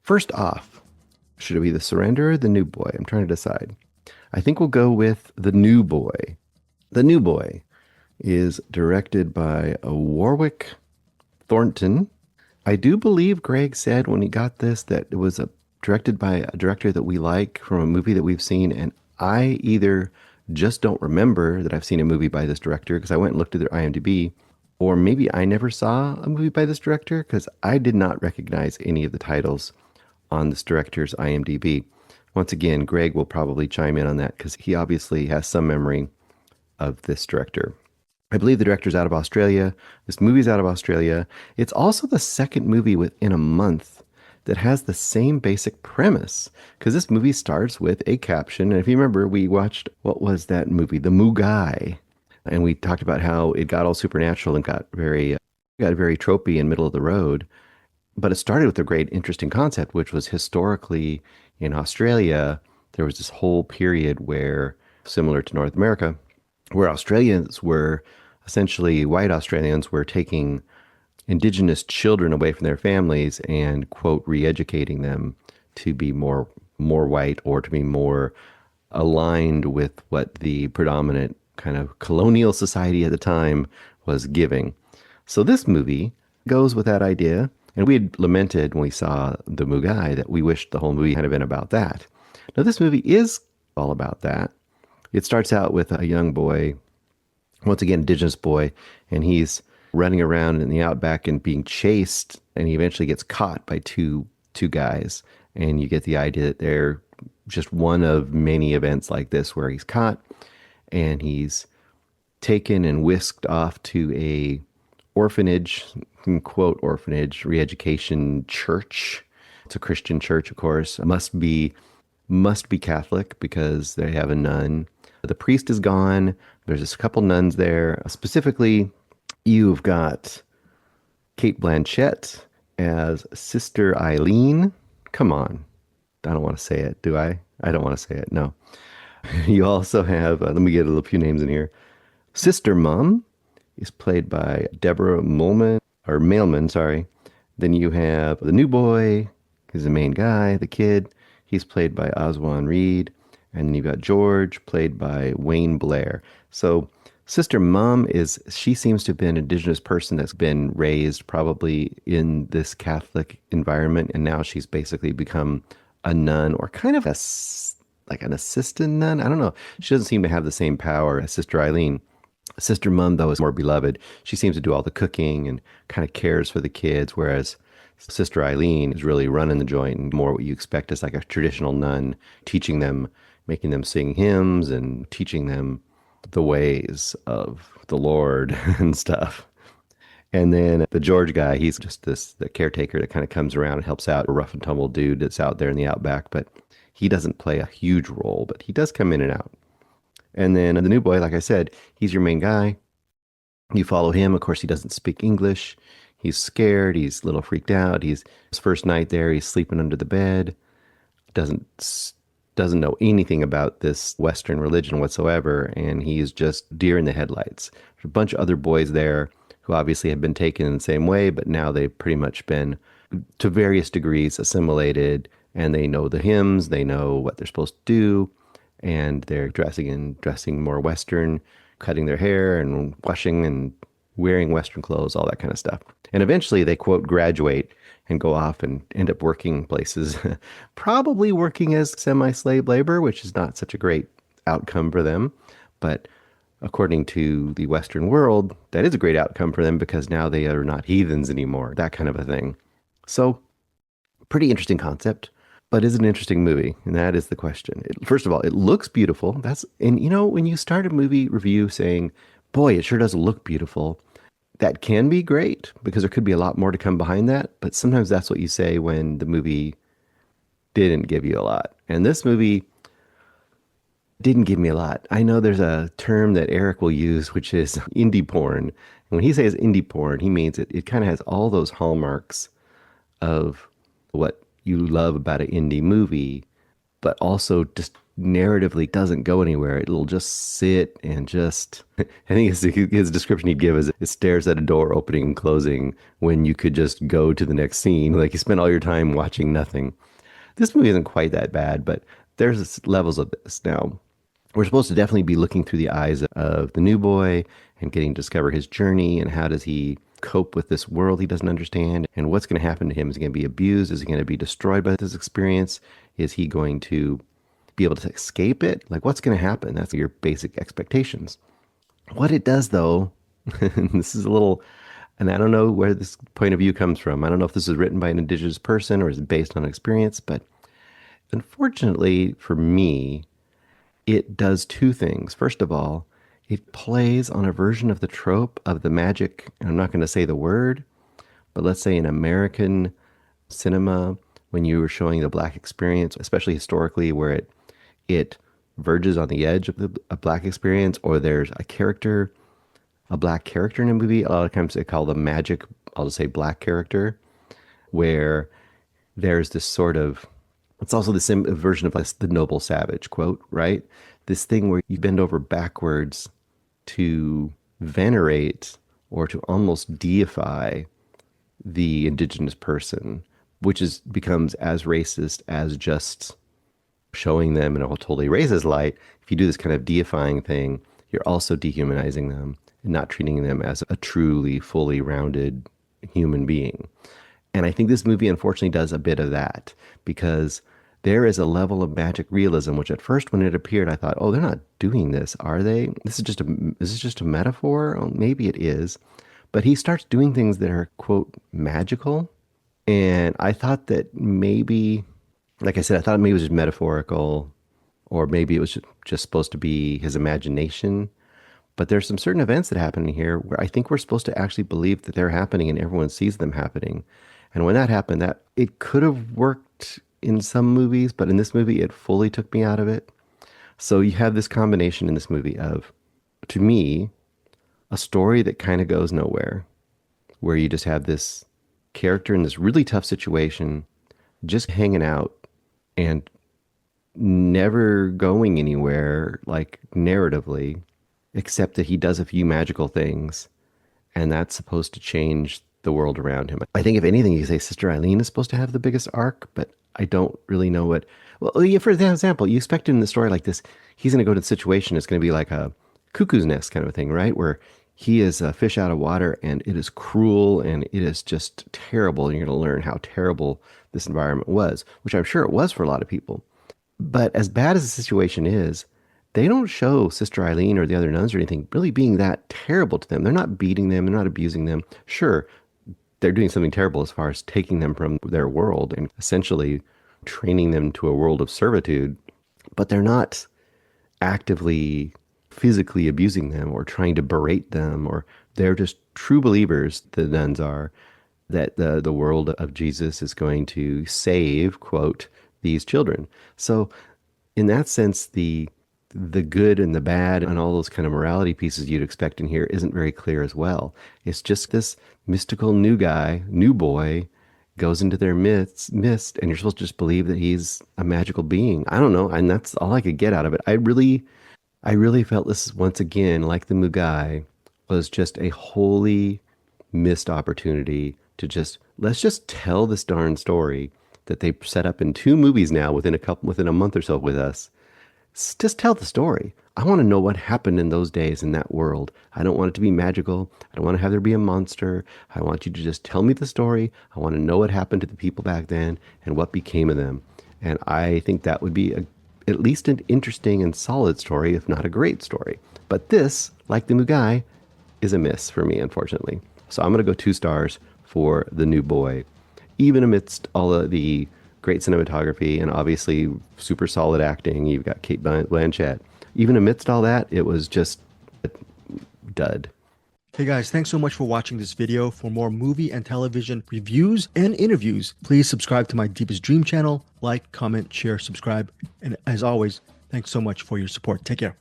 First off, should it be The Surrender or The New Boy? I'm trying to decide. I think we'll go with The New Boy. The New Boy is directed by Warwick Thornton. I do believe Greg said when he got this that it was directed by a director that we like from a movie that we've seen, and I either just don't remember that I've seen a movie by this director because I went and looked at their IMDb, or maybe I never saw a movie by this director because I did not recognize any of the titles on this director's IMDb. Once again, Greg will probably chime in on that because he obviously has some memory of this director. I believe the director's out of Australia. This movie's out of Australia. It's also the second movie within a month that has the same basic premise because this movie starts with a caption. And if you remember, we watched, what was that movie? The Mugai. And we talked about how it got all supernatural and got very tropey and middle of the road. But it started with a great, interesting concept, which was historically in Australia, there was this whole period where, similar to North America, where Australians were essentially white Australians were taking indigenous children away from their families and, quote, re-educating them to be more white or to be more aligned with what the predominant kind of colonial society at the time was giving. So this movie goes with that idea. And we had lamented when we saw The Mugai that we wished the whole movie had been about that. Now, this movie is all about that. It starts out with a young boy, once again, indigenous boy, and he's running around in the outback and being chased, and he eventually gets caught by two guys. And you get the idea that they're just one of many events like this where he's caught and he's taken and whisked off to a orphanage, quote, orphanage, reeducation church. It's a Christian church, of course. Must be Catholic because they have a nun. The priest is gone. There's just a couple nuns there. Specifically, you've got Cate Blanchett as Sister Eileen. Come on. I don't want to say it, do I? I don't want to say it, no. You also have, let me get a few names in here. Sister Mom is played by Deborah Mailman, sorry. Then you have the new boy, who's the main guy, the kid. He's played by Aswan Reid. And then you've got George, played by Wayne Blair. So Sister Mom she seems to have been an indigenous person that's been raised probably in this Catholic environment. And now she's basically become a nun or kind of like an assistant nun. I don't know. She doesn't seem to have the same power as Sister Eileen. Sister Mum, though, is more beloved. She seems to do all the cooking and kind of cares for the kids, whereas Sister Eileen is really running the joint and more what you expect as like a traditional nun, teaching them, making them sing hymns and teaching them the ways of the Lord and stuff. And then the George guy, he's just the caretaker that kind of comes around and helps out a rough and tumble dude that's out there in the outback, but he doesn't play a huge role, but he does come in and out. And then the new boy, like I said, he's your main guy. You follow him. Of course, he doesn't speak English. He's scared. He's a little freaked out. His first night there, he's sleeping under the bed. Doesn't know anything about this Western religion whatsoever. And he's just deer in the headlights. There's a bunch of other boys there who obviously have been taken in the same way, but now they've pretty much been, to various degrees, assimilated. And they know the hymns. They know what they're supposed to do. And they're dressing more Western, cutting their hair and washing and wearing Western clothes, all that kind of stuff. And eventually they, quote, graduate and go off and end up working places, probably working as semi-slave labor, which is not such a great outcome for them. But according to the Western world, that is a great outcome for them because now they are not heathens anymore, that kind of a thing. So pretty interesting concept. But is it an interesting movie? And that is the question. First of all, it looks beautiful. And you know, when you start a movie review saying, boy, it sure does look beautiful, that can be great because there could be a lot more to come behind that. But sometimes that's what you say when the movie didn't give you a lot. And this movie didn't give me a lot. I know there's a term that Eric will use, which is indie porn. And when he says indie porn, he means it kind of has all those hallmarks of what you love about an indie movie, but also just narratively doesn't go anywhere. It'll just sit and just, I think his description he'd give is it stares at a door opening and closing when you could just go to the next scene. Like you spend all your time watching nothing. This movie isn't quite that bad, but there's levels of this. Now, we're supposed to definitely be looking through the eyes of the new boy and getting to discover his journey and how does he cope with this world he doesn't understand and what's going to happen to him. Is he going to be abused? Is he going to be destroyed by this experience? Is he going to be able to escape it? Like, what's going to happen? That's your basic expectations. What it does, though, and this is a little, and I don't know where this point of view comes from. I don't know if this is written by an indigenous person or is it based on experience, but unfortunately for me, it does two things. First of all, it plays on a version of the trope of the magic, and I'm not going to say the word, but let's say in American cinema, when you were showing the black experience, especially historically, where it verges on the edge of a black experience, or there's a black character in a movie. A lot of times they call the magic, I'll just say black character, where there's this sort of, it's also the same version of like the noble savage quote, right? This thing where you bend over backwards to venerate or to almost deify the indigenous person, which becomes as racist as just showing them in a totally racist light. If you do this kind of deifying thing, you're also dehumanizing them and not treating them as a truly, fully rounded human being. And I think this movie unfortunately does a bit of that because there is a level of magic realism, which at first when it appeared, I thought, oh, they're not doing this, are they? Is this just a metaphor? Oh, maybe it is. But he starts doing things that are, quote, magical. And I thought that maybe, like I said, I thought maybe it was just metaphorical, or maybe it was just supposed to be his imagination. But there's some certain events that happen here where I think we're supposed to actually believe that they're happening and everyone sees them happening. And when that happened, that it could have worked in some movies, but in this movie, it fully took me out of it. So you have this combination in this movie of, to me, a story that kind of goes nowhere, where you just have this character in this really tough situation, just hanging out and never going anywhere, like narratively, except that he does a few magical things, and that's supposed to change the world around him. I think if anything, you could say Sister Eileen is supposed to have the biggest arc, but I don't really know what. Well, yeah, for example, you expect in the story like this, he's going to go to the situation, it's going to be like a cuckoo's nest kind of a thing, right? Where he is a fish out of water and it is cruel and it is just terrible. And you're going to learn how terrible this environment was, which I'm sure it was for a lot of people. But as bad as the situation is, they don't show Sister Eileen or the other nuns or anything really being that terrible to them. They're not beating them. They're not abusing them. Sure, they're doing something terrible as far as taking them from their world and essentially training them to a world of servitude, but they're not actively physically abusing them or trying to berate them, or they're just true believers, the nuns are, that the world of Jesus is going to save, quote, these children. So in that sense, the good and the bad and all those kind of morality pieces you'd expect in here isn't very clear as well. It's just this mystical new guy, new boy, goes into their midst, and you're supposed to just believe that he's a magical being. I don't know, and that's all I could get out of it. I really felt this, once again, like the Mugai, was just a wholly missed opportunity to let's just tell this darn story that they set up in 2 movies now within a month or so with us. Just tell the story. I want to know what happened in those days in that world. I don't want it to be magical. I don't want to have there be a monster. I want you to just tell me the story. I want to know what happened to the people back then and what became of them. And I think that would be at least an interesting and solid story, if not a great story. But this, like the Mugai, is a miss for me, unfortunately. So I'm going to go 2 stars for The New Boy. Even amidst all of the great cinematography and obviously super solid acting, you've got Cate Blanchett. Even amidst all that, it was just a dud. Hey guys, thanks so much for watching this video. For more movie and television reviews and interviews, please subscribe to my Deepest Dream channel. Like, comment, share, subscribe. And as always, thanks so much for your support. Take care.